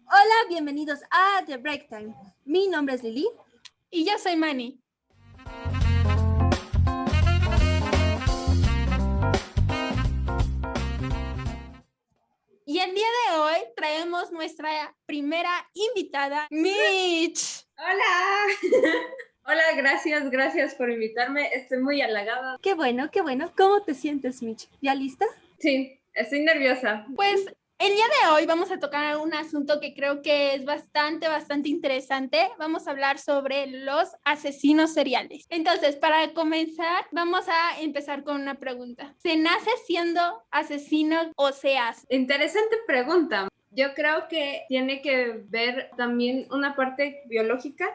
Hola, bienvenidos a The Break Time. Mi nombre es Lili. Y yo soy Manny. Y el día de hoy traemos nuestra primera invitada, Mitch. Hola. Hola, gracias por invitarme. Estoy muy halagada. Qué bueno. ¿Cómo te sientes, Mitch? ¿Ya lista? Sí, estoy nerviosa. Pues el día de hoy vamos a tocar un asunto que creo que es bastante interesante. Vamos a hablar sobre los asesinos seriales. Entonces, para comenzar, vamos a empezar con una pregunta. ¿Se nace siendo asesino o se hace? Interesante pregunta. Yo creo que tiene que ver también una parte biológica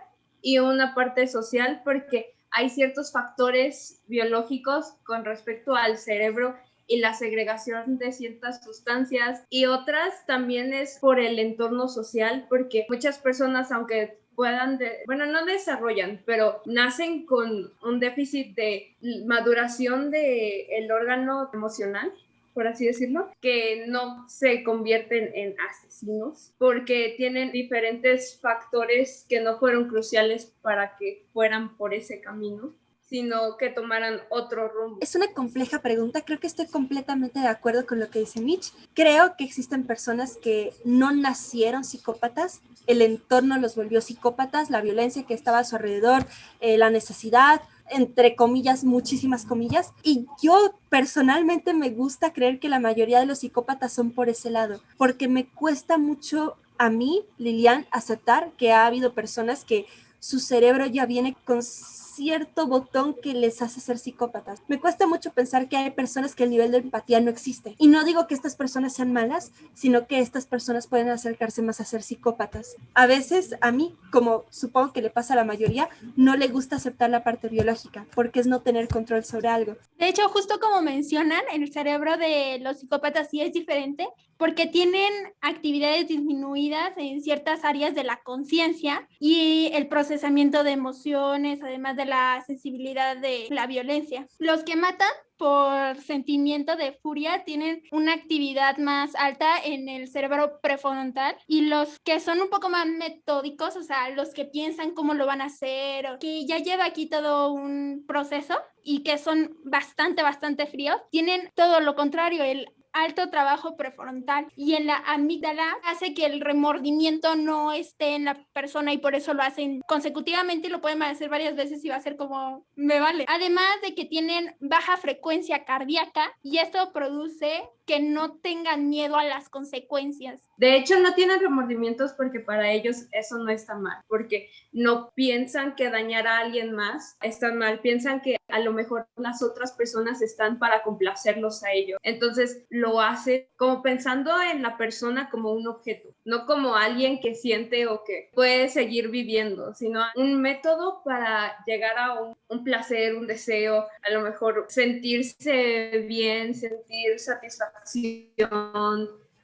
y una parte social, porque hay ciertos factores biológicos con respecto al cerebro y la segregación de ciertas sustancias, y otras también es por el entorno social, porque muchas personas, aunque puedan, no desarrollan, pero nacen con un déficit de maduración del órgano emocional, por así decirlo, que no se convierten en asesinos porque tienen diferentes factores que no fueron cruciales para que fueran por ese camino, sino que tomaran otro rumbo. Es una compleja pregunta. Creo que estoy completamente de acuerdo con lo que dice Mitch. Creo que existen personas que no nacieron psicópatas, el entorno los volvió psicópatas, la violencia que estaba a su alrededor, la necesidad, entre comillas, muchísimas comillas, y yo personalmente me gusta creer que la mayoría de los psicópatas son por ese lado, porque me cuesta mucho a mí, Lilian, aceptar que ha habido personas que su cerebro ya viene con cierto botón que les hace ser psicópatas. Me cuesta mucho pensar que hay personas que el nivel de empatía no existe. Y no digo que estas personas sean malas, sino que estas personas pueden acercarse más a ser psicópatas. A veces a mí, como supongo que le pasa a la mayoría, no le gusta aceptar la parte biológica, porque es no tener control sobre algo. De hecho, justo como mencionan, el cerebro de los psicópatas sí es diferente porque tienen actividades disminuidas en ciertas áreas de la conciencia y el procesamiento de emociones, además de la sensibilidad de la violencia. Los que matan por sentimiento de furia tienen una actividad más alta en el cerebro prefrontal, y los que son un poco más metódicos, o sea, los que piensan cómo lo van a hacer, o que ya lleva aquí todo un proceso y que son bastante fríos, tienen todo lo contrario, el alto trabajo prefrontal, y en la amígdala hace que el remordimiento no esté en la persona, y por eso lo hacen consecutivamente y lo pueden hacer varias veces y va a ser como me vale. Además de que tienen baja frecuencia cardíaca, y esto produce que no tengan miedo a las consecuencias. De hecho, no tienen remordimientos porque para ellos eso no está mal, porque no piensan que dañar a alguien más está mal, piensan que a lo mejor las otras personas están para complacerlos a ellos. Entonces lo hace como pensando en la persona como un objeto, no como alguien que siente o que puede seguir viviendo, sino un método para llegar a un placer, un deseo, a lo mejor sentirse bien, sentir satisfacción,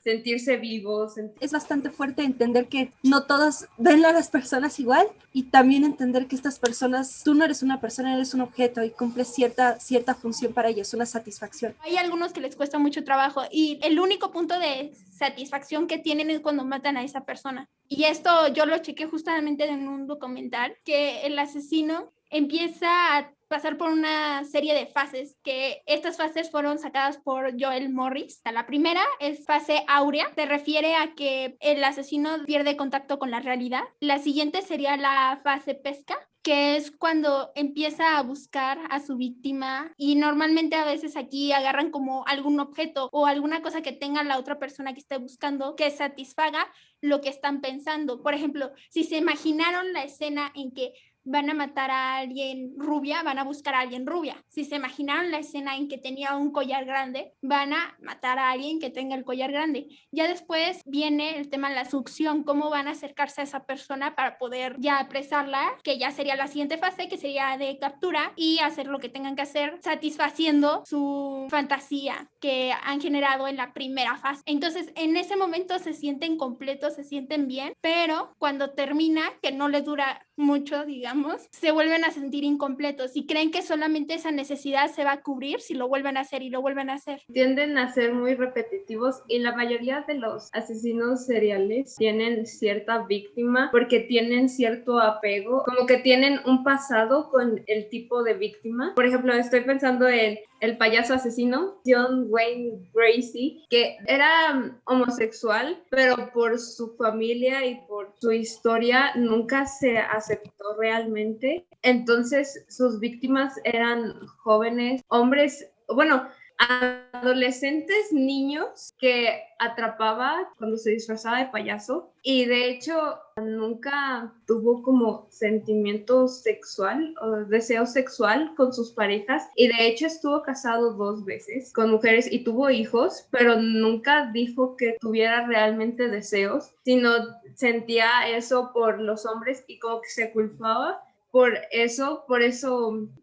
sentirse vivos. Es bastante fuerte entender que no todos ven a las personas igual, y también entender que estas personas, tú no eres una persona, eres un objeto y cumples cierta función para ellos, una satisfacción. Hay algunos que les cuesta mucho trabajo y el único punto de satisfacción que tienen es cuando matan a esa persona. Y esto yo lo chequé justamente en un documental, que el asesino empieza a pasar por una serie de fases, que estas fases fueron sacadas por Joel Morris. La primera es fase áurea, se refiere a que el asesino pierde contacto con la realidad. La siguiente sería la fase pesca, que es cuando empieza a buscar a su víctima, y normalmente a veces aquí agarran como algún objeto o alguna cosa que tenga la otra persona que esté buscando que satisfaga lo que están pensando. Por ejemplo, si se imaginaron la escena en que van a matar a alguien rubia, van a buscar a alguien rubia. Si se imaginaron la escena en que tenía un collar grande, van a matar a alguien que tenga el collar grande. Ya después viene el tema de la succión, cómo van a acercarse a esa persona para poder ya apresarla, que ya sería la siguiente fase, que sería de captura, y hacer lo que tengan que hacer, satisfaciendo su fantasía que han generado en la primera fase. Entonces, en ese momento se sienten completos, se sienten bien, pero cuando termina, que no les dura mucho, digamos, se vuelven a sentir incompletos y creen que solamente esa necesidad se va a cubrir si lo vuelven a hacer y lo vuelven a hacer. Tienden a ser muy repetitivos y la mayoría de los asesinos seriales tienen cierta víctima porque tienen cierto apego, como que tienen un pasado con el tipo de víctima. Por ejemplo, estoy pensando en el payaso asesino, John Wayne Gacy, que era homosexual, pero por su familia y por su historia nunca se aceptó realmente. Entonces sus víctimas eran jóvenes, hombres, bueno, adolescentes, niños que atrapaba cuando se disfrazaba de payaso, y de hecho nunca tuvo como sentimiento sexual o deseo sexual con sus parejas, y de hecho estuvo casado 2 veces con mujeres y tuvo hijos, pero nunca dijo que tuviera realmente deseos, sino sentía eso por los hombres y como que se culpaba por eso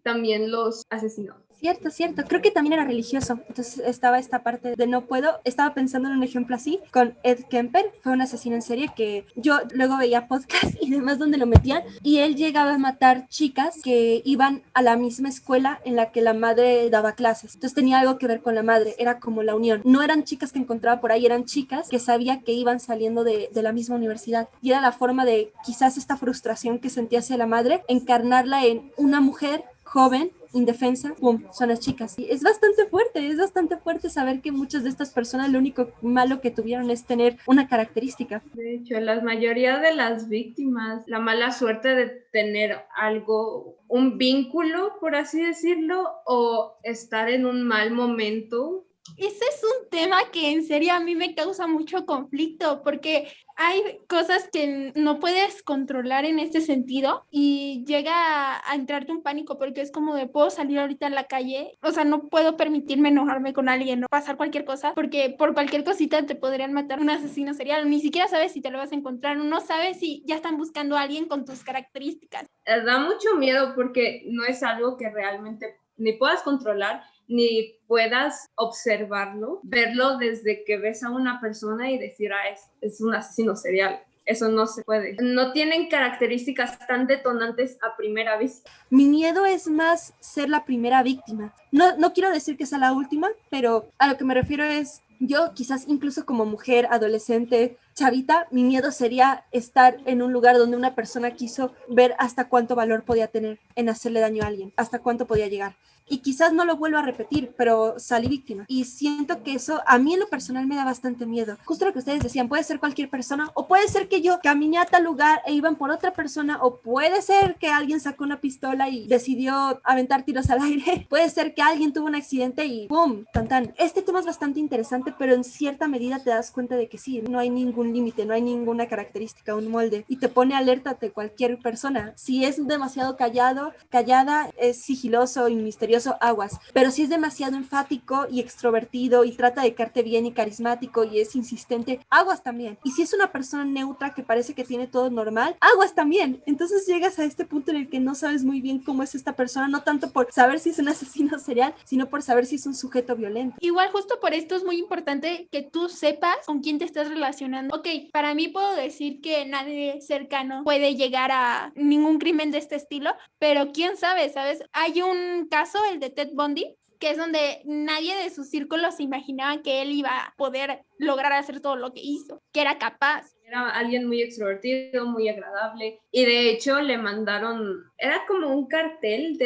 también los asesinó. Cierto, cierto. Creo que también era religioso. Entonces estaba esta parte de no puedo. Estaba pensando en un ejemplo así con Ed Kemper. Fue un asesino en serie que yo luego veía podcast y demás donde lo metían. Y él llegaba a matar chicas que iban a la misma escuela en la que la madre daba clases. Entonces tenía algo que ver con la madre. Era como la unión. No eran chicas que encontraba por ahí, eran chicas que sabía que iban saliendo de la misma universidad. Y era la forma de quizás esta frustración que sentía hacia la madre, encarnarla en una mujer joven, indefensa, ¡pum!, son las chicas. Y es bastante fuerte saber que muchas de estas personas lo único malo que tuvieron es tener una característica. De hecho, la mayoría de las víctimas, la mala suerte de tener algo, un vínculo, por así decirlo, o estar en un mal momento. Ese es un tema que en serio a mí me causa mucho conflicto porque hay cosas que no puedes controlar en este sentido y llega a entrarte un pánico porque es como de puedo salir ahorita en la calle, o sea, no puedo permitirme enojarme con alguien o pasar cualquier cosa porque por cualquier cosita te podrían matar un asesino serial, ni siquiera sabes si te lo vas a encontrar, no sabes si ya están buscando a alguien con tus características. Da mucho miedo porque no es algo que realmente ni puedas controlar ni puedas observarlo, verlo desde que ves a una persona y decir, es un asesino serial. Eso no se puede. No tienen características tan detonantes a primera vista. Mi miedo es más ser la primera víctima. No quiero decir que sea la última, pero a lo que me refiero es, yo quizás incluso como mujer, adolescente, chavita, mi miedo sería estar en un lugar donde una persona quiso ver hasta cuánto valor podía tener en hacerle daño a alguien, hasta cuánto podía llegar. Y quizás no lo vuelva a repetir, pero salí víctima. Y siento que eso a mí en lo personal me da bastante miedo. Justo lo que ustedes decían, puede ser cualquier persona, o puede ser que yo caminé a tal lugar e iban por otra persona, o puede ser que alguien sacó una pistola y decidió aventar tiros al aire. Puede ser que alguien tuvo un accidente y ¡pum!, tan tan. Este tema es bastante interesante, pero en cierta medida te das cuenta de que sí, no hay ningún límite, no hay ninguna característica, un molde, y te pone alerta de cualquier persona. Si es demasiado callada, es sigiloso y misterioso, aguas, pero si es demasiado enfático y extrovertido y trata de caerte bien y carismático y es insistente, aguas también. Y si es una persona neutra que parece que tiene todo normal, aguas también. Entonces llegas a este punto en el que no sabes muy bien cómo es esta persona, no tanto por saber si es un asesino serial, sino por saber si es un sujeto violento. Igual justo por esto es muy importante que tú sepas con quién te estás relacionando. Ok, para mí puedo decir que nadie cercano puede llegar a ningún crimen de este estilo, pero quién sabe, ¿sabes? Hay un caso, el de Ted Bundy, que es donde nadie de su círculo se imaginaba que él iba a poder lograr hacer todo lo que hizo, que era capaz. Era alguien muy extrovertido, muy agradable, y de hecho le mandaron, era como un cartel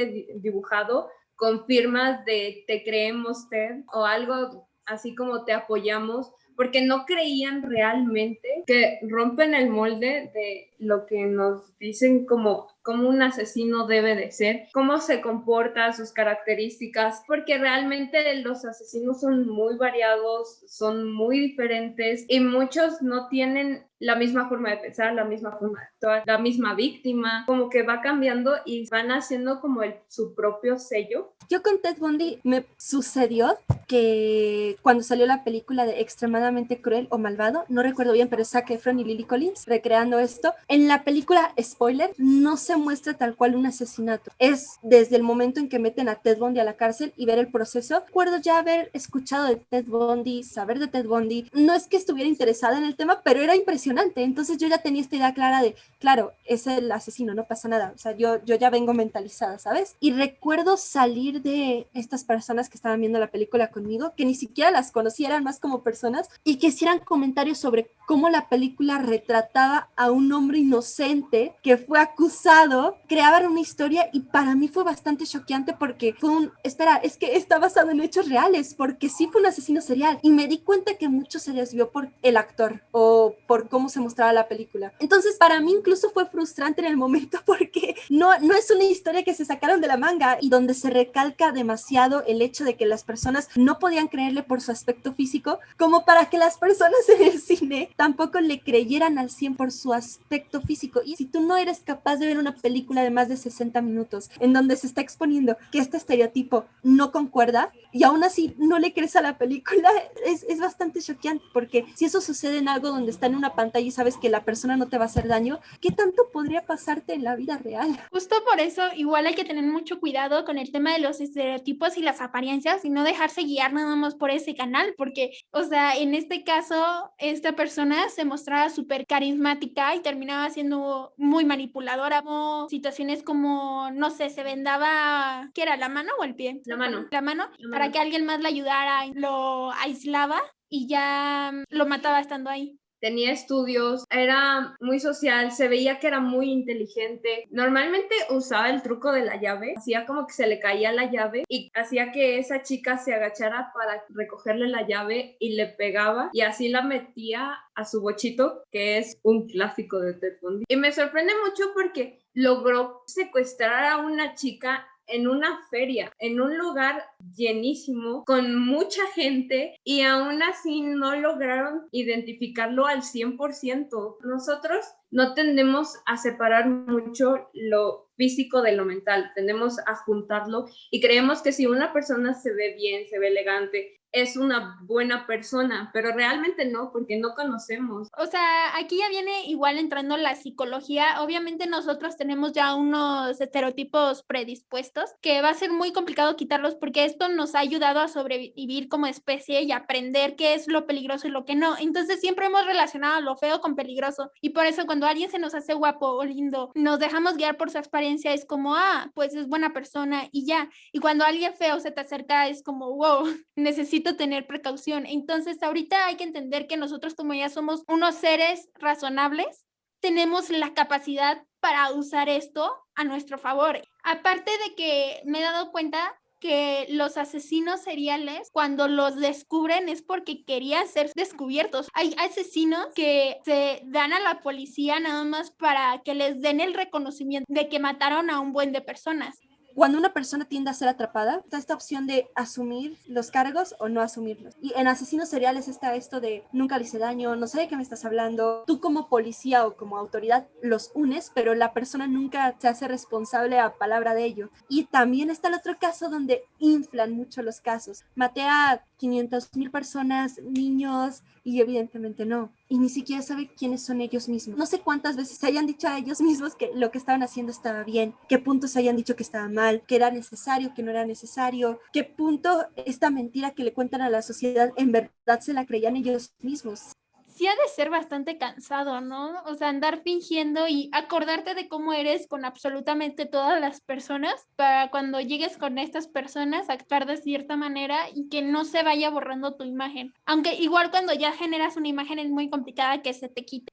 dibujado con firmas de te creemos, Ted, o algo así como te apoyamos, porque no creían realmente que rompen el molde de lo que nos dicen como un asesino debe de ser, cómo se comporta, sus características, porque realmente los asesinos son muy variados, son muy diferentes y muchos no tienen la misma forma de pensar, la misma forma de actuar, la misma víctima, como que va cambiando y van haciendo como su propio sello. Yo con Ted Bundy me sucedió que cuando salió la película de Extremadamente Cruel o Malvado, no recuerdo bien, pero Zac Efron y Lily Collins recreando esto, en la película, spoiler, no se se muestra tal cual un asesinato. Es desde el momento en que meten a Ted Bundy a la cárcel y ver el proceso. Recuerdo ya haber escuchado de Ted Bundy, saber de Ted Bundy. No es que estuviera interesada en el tema, pero era impresionante. Entonces yo ya tenía esta idea clara de, claro, es el asesino, no pasa nada. O sea, yo ya vengo mentalizada, ¿sabes? Y recuerdo salir de estas personas que estaban viendo la película conmigo, que ni siquiera las conocía, eran más como personas, y que hicieran comentarios sobre cómo la película retrataba a un hombre inocente que fue acusado, creaban una historia, y para mí fue bastante choqueante porque fue espera, es que está basado en hechos reales, porque sí fue un asesino serial, y me di cuenta que mucho se desvió por el actor o por cómo se mostraba la película. Entonces para mí incluso fue frustrante en el momento porque no es una historia que se sacaron de la manga y donde se recalca demasiado el hecho de que las personas no podían creerle por su aspecto físico, como para que las personas en el cine tampoco le creyeran al 100 por su aspecto físico. Y si tú no eres capaz de ver una película de más de 60 minutos en donde se está exponiendo que este estereotipo no concuerda y aún así no le crees a la película, es bastante choqueante, porque si eso sucede en algo donde está en una pantalla y sabes que la persona no te va a hacer daño, ¿qué tanto podría pasarte en la vida real? Justo por eso igual hay que tener mucho cuidado con el tema de los estereotipos y las apariencias y no dejarse guiar nada más por ese canal, porque, o sea, en este caso, esta persona se mostraba súper carismática y terminaba siendo muy manipuladora, como situaciones como, no sé, se vendaba, ¿qué era, la mano o el pie? La mano. La mano, para que alguien más le ayudara, lo aislaba y ya lo mataba estando ahí. Tenía estudios, era muy social, se veía que era muy inteligente. Normalmente usaba el truco de la llave, hacía como que se le caía la llave y hacía que esa chica se agachara para recogerle la llave y le pegaba y así la metía a su bochito, que es un clásico de Ted Bundy. Y me sorprende mucho porque logró secuestrar a una chica en una feria, en un lugar llenísimo, con mucha gente, y aún así no lograron identificarlo al 100%. Nosotros no tendemos a separar mucho lo físico de lo mental, tendemos a juntarlo y creemos que si una persona se ve bien, se ve elegante, es una buena persona, pero realmente no, porque no conocemos. O sea, aquí ya viene igual entrando la psicología. Obviamente nosotros tenemos ya unos estereotipos predispuestos que va a ser muy complicado quitarlos porque esto nos ha ayudado a sobrevivir como especie y aprender qué es lo peligroso y lo que no. Entonces siempre hemos relacionado lo feo con peligroso y por eso cuando alguien se nos hace guapo o lindo, nos dejamos guiar por su apariencia, es como, pues es buena persona y ya. Y cuando alguien feo se te acerca es como, wow, necesito tener precaución. Entonces ahorita hay que entender que nosotros como ya somos unos seres razonables, tenemos la capacidad para usar esto a nuestro favor. Aparte de que me he dado cuenta que los asesinos seriales, cuando los descubren es porque querían ser descubiertos. Hay asesinos que se dan a la policía nada más para que les den el reconocimiento de que mataron a un buen de personas. Cuando una persona tiende a ser atrapada, está esta opción de asumir los cargos o no asumirlos. Y en asesinos seriales está esto de nunca le hice daño, no sé de qué me estás hablando. Tú como policía o como autoridad los unes, pero la persona nunca se hace responsable a palabra de ello. Y también está el otro caso donde inflan mucho los casos. Maté a 500,000 personas, niños, y evidentemente no. Y ni siquiera sabe quiénes son ellos mismos. No sé cuántas veces se hayan dicho a ellos mismos que lo que estaban haciendo estaba bien, qué puntos se hayan dicho que estaba mal, que era necesario, que no era necesario, qué punto esta mentira que le cuentan a la sociedad en verdad se la creían ellos mismos. Sí ha de ser bastante cansado, ¿no? O sea, andar fingiendo y acordarte de cómo eres con absolutamente todas las personas para cuando llegues con estas personas actuar de cierta manera y que no se vaya borrando tu imagen. Aunque igual cuando ya generas una imagen es muy complicada que se te quite.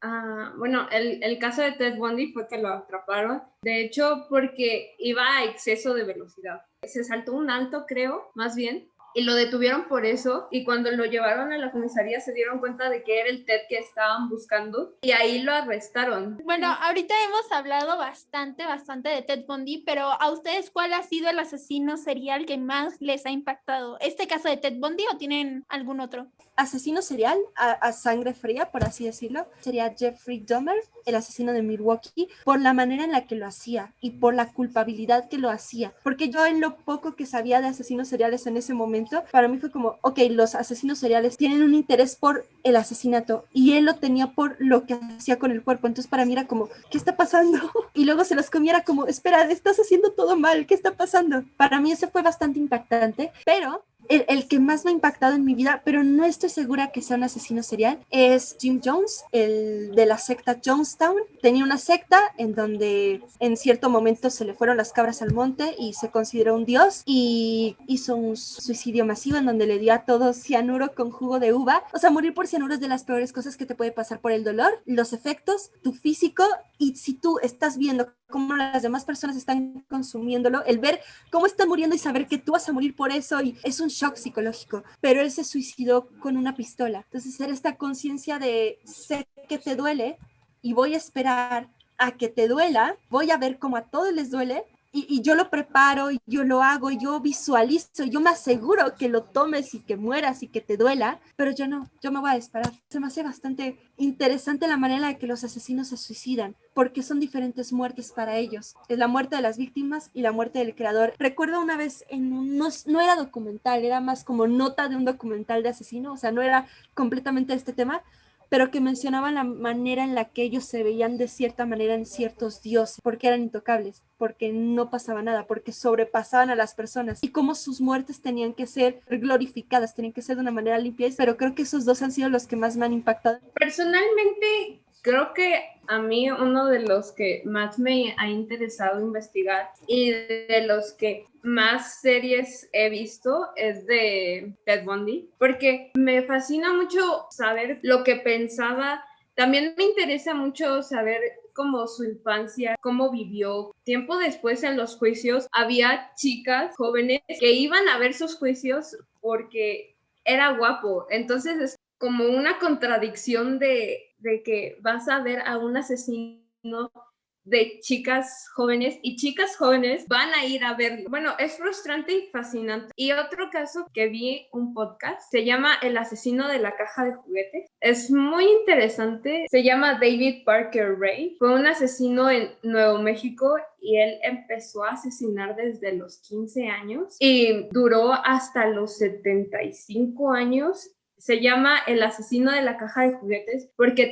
Bueno, el caso de Ted Bundy fue que lo atraparon, de hecho, porque iba a exceso de velocidad. Se saltó un alto, creo, más bien, y lo detuvieron por eso, y cuando lo llevaron a la comisaría se dieron cuenta de que era el Ted que estaban buscando y ahí lo arrestaron. Bueno, ahorita hemos hablado bastante de Ted Bundy, pero ¿a ustedes cuál ha sido el asesino serial que más les ha impactado? ¿Este caso de Ted Bundy o tienen algún otro? asesino serial a sangre fría, por así decirlo, sería Jeffrey Dahmer, el asesino de Milwaukee, por la manera en la que lo hacía y por la culpabilidad que lo hacía. Porque yo en lo poco que sabía de asesinos seriales en ese momento, para mí fue como, ok, los asesinos seriales tienen un interés por el asesinato y él lo tenía por lo que hacía con el cuerpo. Entonces para mí era como, ¿qué está pasando? Y luego se los comiera como, espera, estás haciendo todo mal, ¿qué está pasando? Para mí eso fue bastante impactante, pero el que más me ha impactado en mi vida, pero no estoy segura que sea un asesino serial, es Jim Jones, el de la secta Jonestown. Tenía una secta en donde en cierto momento se le fueron las cabras al monte y se consideró un dios y hizo un suicidio masivo en donde le dio a todos cianuro con jugo de uva. O sea, morir por cianuro es de las peores cosas que te puede pasar por el dolor, los efectos, tu físico, y si tú estás viendo cómo las demás personas están consumiéndolo, el ver cómo están muriendo y saber que tú vas a morir por eso, y es un shock psicológico. Pero él se suicidó con una pistola. Entonces era esta conciencia de, sé que te duele y voy a esperar a que te duela, voy a ver cómo a todos les duele, y yo lo preparo, y yo lo hago, y yo visualizo, yo me aseguro que lo tomes y que mueras y que te duela, pero yo no, yo me voy a esperar. Se me hace bastante interesante la manera en la que los asesinos se suicidan, porque son diferentes muertes para ellos. Es la muerte de las víctimas y la muerte del creador. Recuerdo una vez no era documental, era más como nota de un documental de asesino, o sea, no era completamente este tema, pero que mencionaban la manera en la que ellos se veían de cierta manera en ciertos dioses, porque eran intocables, porque no pasaba nada, porque sobrepasaban a las personas, y cómo sus muertes tenían que ser glorificadas, tenían que ser de una manera limpia, pero creo que esos dos han sido los que más me han impactado. Personalmente, creo que a mí uno de los que más me ha interesado investigar y de los que más series he visto es de Ted Bundy, porque me fascina mucho saber lo que pensaba. También me interesa mucho saber cómo su infancia, cómo vivió. Tiempo después en los juicios había chicas jóvenes que iban a ver sus juicios porque era guapo. Entonces es como una contradicción de que vas a ver a un asesino de chicas jóvenes y chicas jóvenes van a ir a verlo. Bueno, es frustrante y fascinante. Y otro caso que vi un podcast, se llama El asesino de la caja de juguetes. Es muy interesante. Se llama David Parker Ray. Fue un asesino en Nuevo México y él empezó a asesinar desde los 15 años y duró hasta los 75 años. Se llama El asesino de la caja de juguetes porque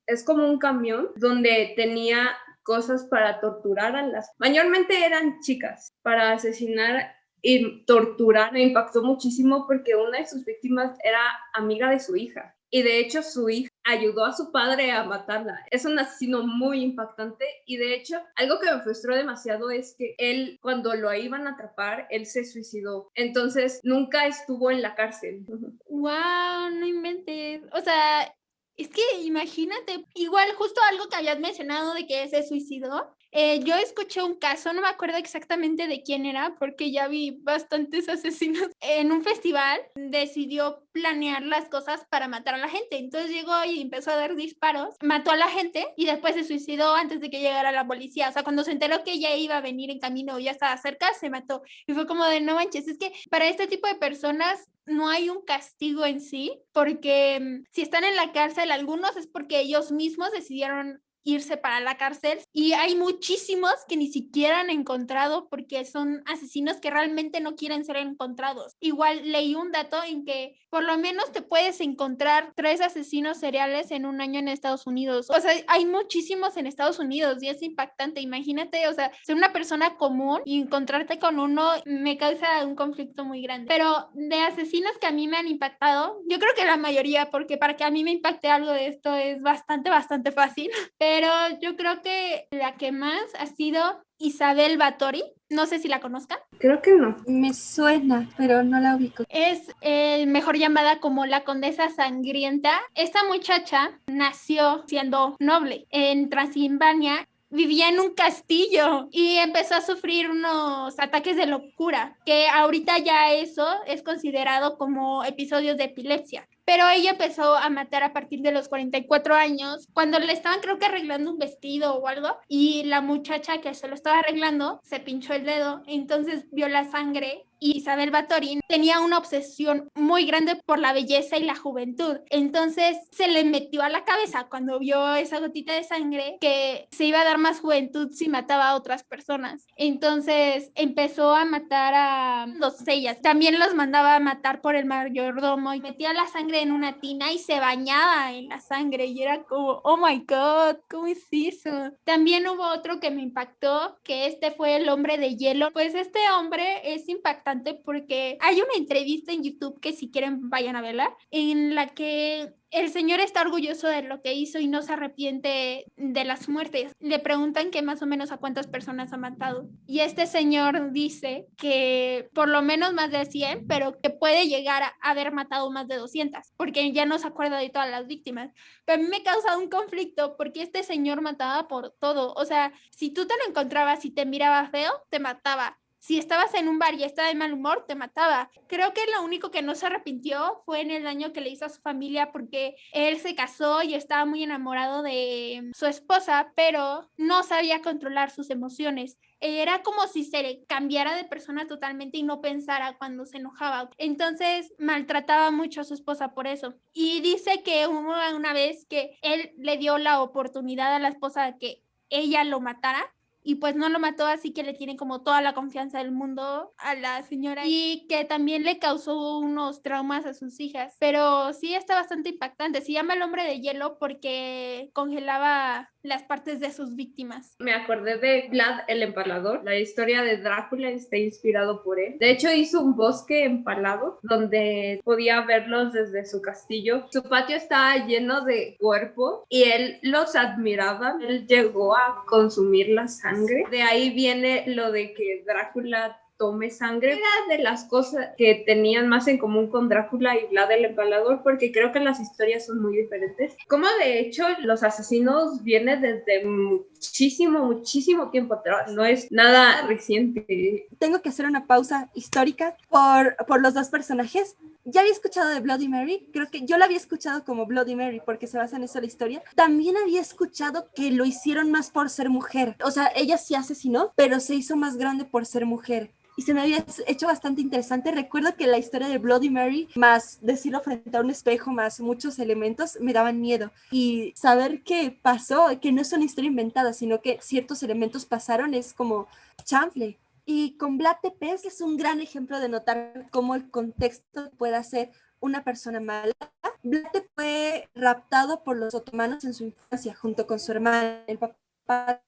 es como un camión donde tenía cosas para torturar mayormente eran chicas, para asesinar y torturar. Me impactó muchísimo porque una de sus víctimas era amiga de su hija. Y de hecho su hija ayudó a su padre a matarla. Es un asesino muy impactante y de hecho algo que me frustró demasiado es que él, cuando lo iban a atrapar, él se suicidó. Entonces nunca estuvo en la cárcel. Wow, no inventes. O sea, es que imagínate, igual justo algo que habías mencionado de que se suicidó. Yo escuché un caso, no me acuerdo exactamente de quién era, porque ya vi bastantes asesinos. En un festival decidió planear las cosas para matar a la gente. Entonces llegó y empezó a dar disparos, mató a la gente y después se suicidó antes de que llegara la policía. O sea, cuando se enteró que ella iba a venir en camino o ya estaba cerca, se mató. Y fue como de no manches, es que para este tipo de personas no hay un castigo en sí, porque si están en la cárcel, algunos es porque ellos mismos decidieron irse para la cárcel y hay muchísimos que ni siquiera han encontrado porque son asesinos que realmente no quieren ser encontrados. Igual leí un dato en que por lo menos te puedes encontrar 3 asesinos seriales en un año en Estados Unidos. O sea, hay muchísimos en Estados Unidos y es impactante. Imagínate, o sea, ser una persona común y encontrarte con uno me causa un conflicto muy grande. Pero de asesinos que a mí me han impactado, yo creo que la mayoría, porque para que a mí me impacte algo de esto es bastante fácil. Pero yo creo que la que más ha sido Isabel Báthory. No sé si la conozcan. Creo que no. Me suena, pero no la ubico. Es mejor llamada como la Condesa Sangrienta. Esta muchacha nació siendo noble en Transilvania. Vivía en un castillo y empezó a sufrir unos ataques de locura, que ahorita ya eso es considerado como episodios de epilepsia. Pero ella empezó a matar a partir de los 44 años, cuando le estaban creo que arreglando un vestido o algo, y la muchacha que se lo estaba arreglando se pinchó el dedo, entonces vio la sangre Y Isabel Báthory tenía una obsesión muy grande por la belleza y la juventud. Entonces se le metió a la cabeza cuando vio esa gotita de sangre que se iba a dar más juventud si mataba a otras personas. Entonces empezó a matar a doncellas. También los mandaba a matar por el mayordomo y metía la sangre en una tina y se bañaba en la sangre y era como, oh my God, ¿cómo es eso? También hubo otro que me impactó, que este fue el hombre de hielo. Pues este hombre es impactante porque hay una entrevista en YouTube que si quieren vayan a verla, en la que el señor está orgulloso de lo que hizo y no se arrepiente de las muertes. Le preguntan que más o menos a cuántas personas ha matado. Y este señor dice que por lo menos más de 100, pero que puede llegar a haber matado más de 200, porque ya no se acuerda de todas las víctimas. Pero a mí me causa un conflicto porque este señor mataba por todo. O sea, si tú te lo encontrabas y te miraba feo, te mataba. Si estabas en un bar y estaba de mal humor, te mataba. Creo que lo único que no se arrepintió fue en el daño que le hizo a su familia porque él se casó y estaba muy enamorado de su esposa, pero no sabía controlar sus emociones. Era como si se cambiara de persona totalmente y no pensara cuando se enojaba. Entonces maltrataba mucho a su esposa por eso. Y dice que hubo una vez que él le dio la oportunidad a la esposa de que ella lo matara y pues no lo mató, así que le tiene como toda la confianza del mundo a la señora y que también le causó unos traumas a sus hijas, pero sí está bastante impactante. Se llama El hombre de hielo porque congelaba las partes de sus víctimas. Me acordé de Vlad el Empalador. La historia de Drácula está inspirado por él. De hecho, hizo un bosque empalado donde podía verlos desde su castillo. Su patio estaba lleno de cuerpos y él los admiraba. Él llegó a consumir la sangre. De ahí viene lo de que Drácula tome sangre. Era de las cosas que tenían más en común con Drácula y Vlad el Empalador, porque creo que las historias son muy diferentes. Como de hecho los asesinos vienen desde muchísimo tiempo atrás, no es nada reciente. Tengo que hacer una pausa histórica por los dos personajes. Ya había escuchado de Bloody Mary, creo que yo la había escuchado como Bloody Mary porque se basa en eso la historia. También había escuchado que lo hicieron más por ser mujer, o sea, ella sí asesinó, pero se hizo más grande por ser mujer. Y se me había hecho bastante interesante. Recuerdo que la historia de Bloody Mary, más decirlo frente a un espejo, más muchos elementos, me daban miedo. Y saber qué pasó, que no es una historia inventada, sino que ciertos elementos pasaron, es como chanfle. Y con Vlad Tepes es un gran ejemplo de notar cómo el contexto puede ser una persona mala. Vlad Tepes fue raptado por los otomanos en su infancia, junto con su hermana. El papá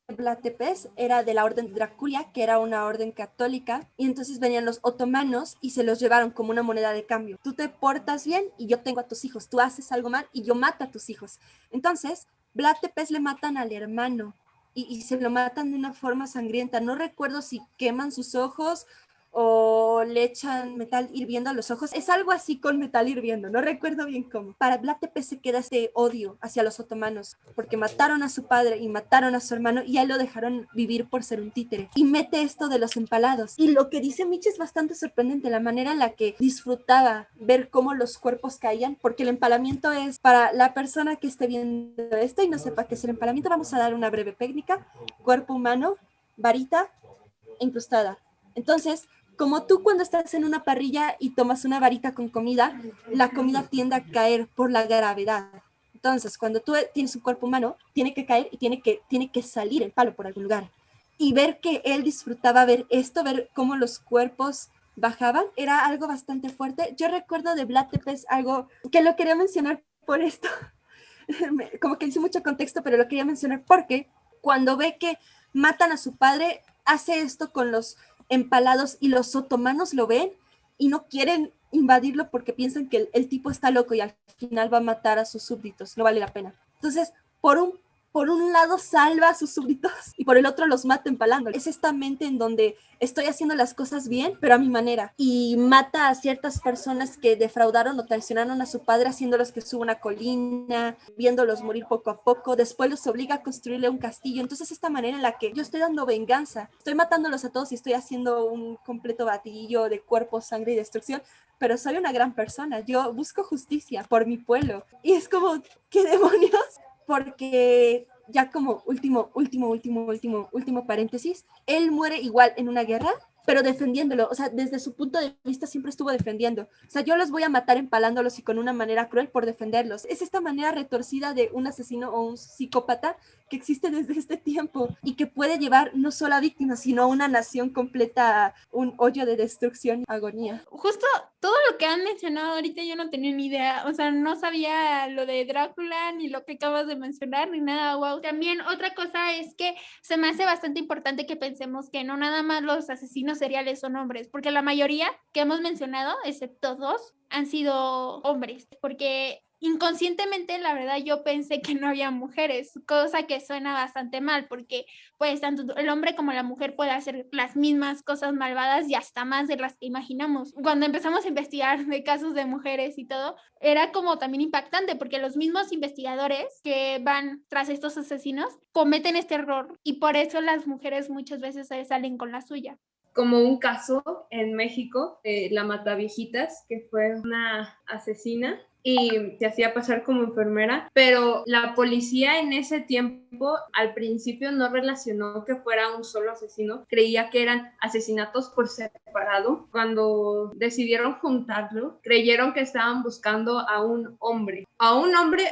de Vlad Tepes era de la orden de Drácula, que era una orden católica, y entonces venían los otomanos y se los llevaron como una moneda de cambio. Tú te portas bien y yo tengo a tus hijos, tú haces algo mal y yo mato a tus hijos. Entonces, Vlad Tepes le matan al hermano y se lo matan de una forma sangrienta. No recuerdo si queman sus ojos o le echan metal hirviendo a los ojos. Es algo así con metal hirviendo, no recuerdo bien cómo. Para Vlad Tepes se queda este odio hacia los otomanos, porque mataron a su padre y mataron a su hermano y a él lo dejaron vivir por ser un títere. Y mete esto de los empalados. Y lo que dice Mitch es bastante sorprendente, la manera en la que disfrutaba ver cómo los cuerpos caían, porque el empalamiento es, para la persona que esté viendo esto y no sepa qué es el empalamiento, vamos a dar una breve técnica: cuerpo humano, varita incrustada. Entonces, como tú cuando estás en una parrilla y tomas una varita con comida, la comida tiende a caer por la gravedad. Entonces, cuando tú tienes un cuerpo humano, tiene que caer y tiene que salir el palo por algún lugar. Y ver que él disfrutaba ver esto, ver cómo los cuerpos bajaban, era algo bastante fuerte. Yo recuerdo de Vlad Tepes algo que lo quería mencionar por esto. Como que hice mucho contexto, pero lo quería mencionar porque cuando ve que matan a su padre, hace esto con los empalados y los otomanos lo ven y no quieren invadirlo porque piensan que el tipo está loco y al final va a matar a sus súbditos, no vale la pena. Entonces, por un lado salva a sus súbditos y por el otro los mata empalando. Es esta mente en donde estoy haciendo las cosas bien, pero a mi manera. Y mata a ciertas personas que defraudaron o traicionaron a su padre, haciéndolos que suba una colina, viéndolos morir poco a poco. Después los obliga a construirle un castillo. Entonces esta manera en la que yo estoy dando venganza, estoy matándolos a todos y estoy haciendo un completo batidillo de cuerpo, sangre y destrucción, pero soy una gran persona. Yo busco justicia por mi pueblo. Y es como, ¿qué demonios? Porque ya como último paréntesis, él muere igual en una guerra pero defendiéndolo, o sea, desde su punto de vista siempre estuvo defendiendo. O sea, yo los voy a matar empalándolos y con una manera cruel por defenderlos. Es esta manera retorcida de un asesino o un psicópata que existe desde este tiempo y que puede llevar no solo a víctimas, sino a una nación completa a un hoyo de destrucción y agonía. Justo todo lo que han mencionado ahorita yo no tenía ni idea, o sea, no sabía lo de Drácula, ni lo que acabas de mencionar, ni nada, wow. También otra cosa es que se me hace bastante importante que pensemos que no nada más los asesinos seriales son hombres, porque la mayoría que hemos mencionado, excepto 2, han sido hombres, porque inconscientemente, la verdad, yo pensé que no había mujeres, cosa que suena bastante mal, porque pues tanto el hombre como la mujer puede hacer las mismas cosas malvadas y hasta más de las que imaginamos. Cuando empezamos a investigar de casos de mujeres y todo, era como también impactante, porque los mismos investigadores que van tras estos asesinos cometen este error y por eso las mujeres muchas veces salen con la suya. Como un caso en México, la Mataviejitas, que fue una asesina y se hacía pasar como enfermera, pero la policía en ese tiempo al principio no relacionó que fuera un solo asesino, creía que eran asesinatos por separado. Cuando decidieron juntarlo, creyeron que estaban buscando a un hombre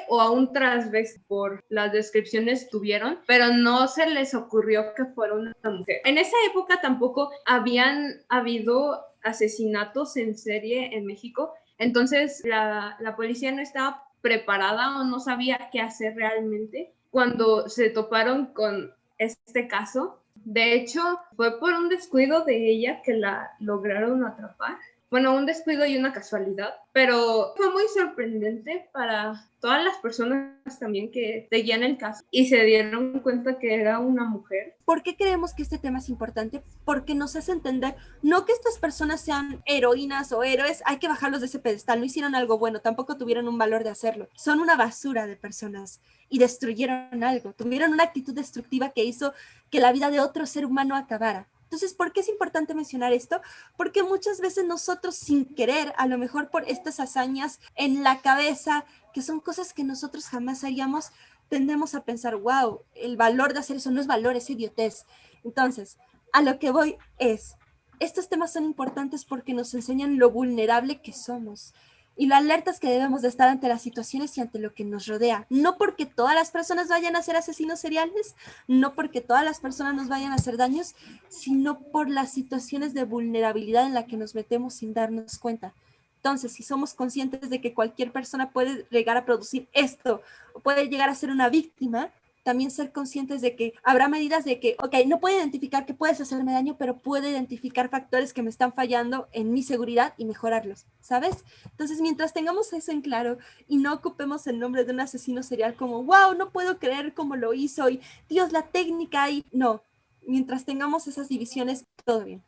o a un transvesti por las descripciones que tuvieron, pero no se les ocurrió que fuera una mujer. En esa época tampoco habían habido asesinatos en serie en México, entonces la policía no estaba preparada o no sabía qué hacer realmente cuando se toparon con este caso. De hecho, fue por un descuido de ella que la lograron atrapar. Bueno, un descuido y una casualidad, pero fue muy sorprendente para todas las personas también que seguían el caso y se dieron cuenta que era una mujer. ¿Por qué creemos que este tema es importante? Porque nos hace entender, no que estas personas sean heroínas o héroes, hay que bajarlos de ese pedestal, no hicieron algo bueno, tampoco tuvieron un valor de hacerlo, son una basura de personas y destruyeron algo, tuvieron una actitud destructiva que hizo que la vida de otro ser humano acabara. Entonces, ¿por qué es importante mencionar esto? Porque muchas veces nosotros sin querer, a lo mejor por estas hazañas en la cabeza, que son cosas que nosotros jamás haríamos, tendemos a pensar, wow, el valor de hacer eso no es valor, es idiotez. Entonces, a lo que voy es, estos temas son importantes porque nos enseñan lo vulnerable que somos y lo alertas que debemos de estar ante las situaciones y ante lo que nos rodea. No porque todas las personas vayan a ser asesinos seriales, no porque todas las personas nos vayan a hacer daños, sino por las situaciones de vulnerabilidad en la que nos metemos sin darnos cuenta. Entonces, si somos conscientes de que cualquier persona puede llegar a producir esto, o puede llegar a ser una víctima, también ser conscientes de que habrá medidas de que, ok, no puedo identificar que puedes hacerme daño, pero puedo identificar factores que me están fallando en mi seguridad y mejorarlos, ¿sabes? Entonces, mientras tengamos eso en claro y no ocupemos el nombre de un asesino serial como, wow, no puedo creer cómo lo hizo y, Dios, la técnica y no, mientras tengamos esas divisiones, todo bien.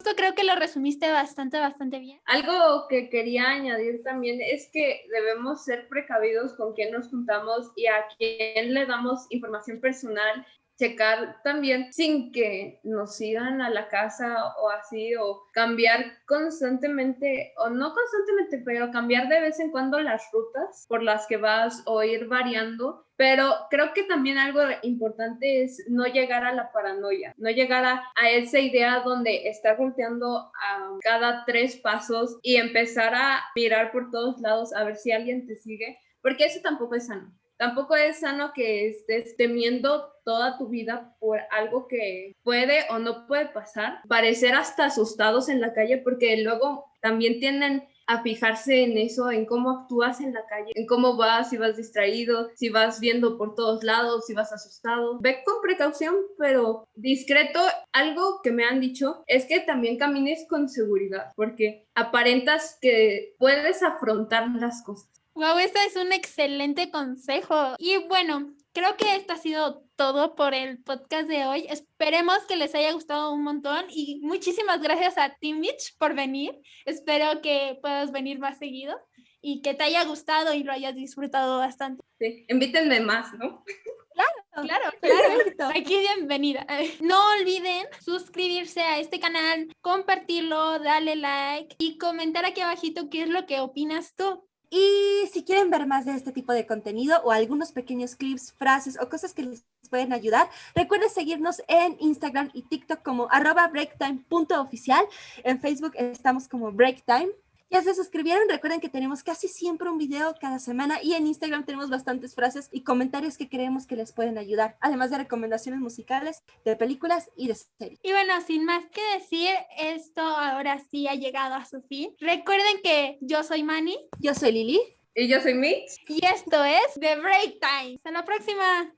Justo creo que lo resumiste bastante bien. Algo que quería añadir también es que debemos ser precavidos con quién nos juntamos y a quién le damos información personal, checar también sin que nos sigan a la casa o así, o cambiar constantemente, o no constantemente, pero cambiar de vez en cuando las rutas por las que vas o ir variando. Pero creo que también algo importante es no llegar a la paranoia, no llegar a esa idea donde estar volteando a cada 3 pasos y empezar a mirar por todos lados a ver si alguien te sigue, porque eso tampoco es sano. Tampoco es sano que estés temiendo toda tu vida por algo que puede o no puede pasar, parecer hasta asustados en la calle, porque luego también tienden a fijarse en eso, en cómo actúas en la calle, en cómo vas, si vas distraído, si vas viendo por todos lados, si vas asustado. Ve con precaución, pero discreto. Algo que me han dicho es que también camines con seguridad, porque aparentas que puedes afrontar las cosas. Wow, este es un excelente consejo. Y bueno, creo que esto ha sido todo por el podcast de hoy. Esperemos que les haya gustado un montón y muchísimas gracias a ti, Mitch, por venir. Espero que puedas venir más seguido y que te haya gustado y lo hayas disfrutado bastante. Sí, invítenme más, ¿no? Claro. Aquí bienvenida. No olviden suscribirse a este canal, compartirlo, darle like y comentar aquí abajito qué es lo que opinas tú. Y si quieren ver más de este tipo de contenido o algunos pequeños clips, frases o cosas que les pueden ayudar. Recuerden seguirnos en Instagram y TikTok como @breaktime.oficial. En Facebook estamos como Breaktime. Ya se suscribieron, recuerden que tenemos casi siempre un video cada semana y en Instagram tenemos bastantes frases y comentarios que creemos que les pueden ayudar, además de recomendaciones musicales, de películas y de series. Y bueno, sin más que decir, esto ahora sí ha llegado a su fin. Recuerden que yo soy Manny. Yo soy Lili. Y yo soy Mitch. Y esto es The Break Time. Hasta la próxima.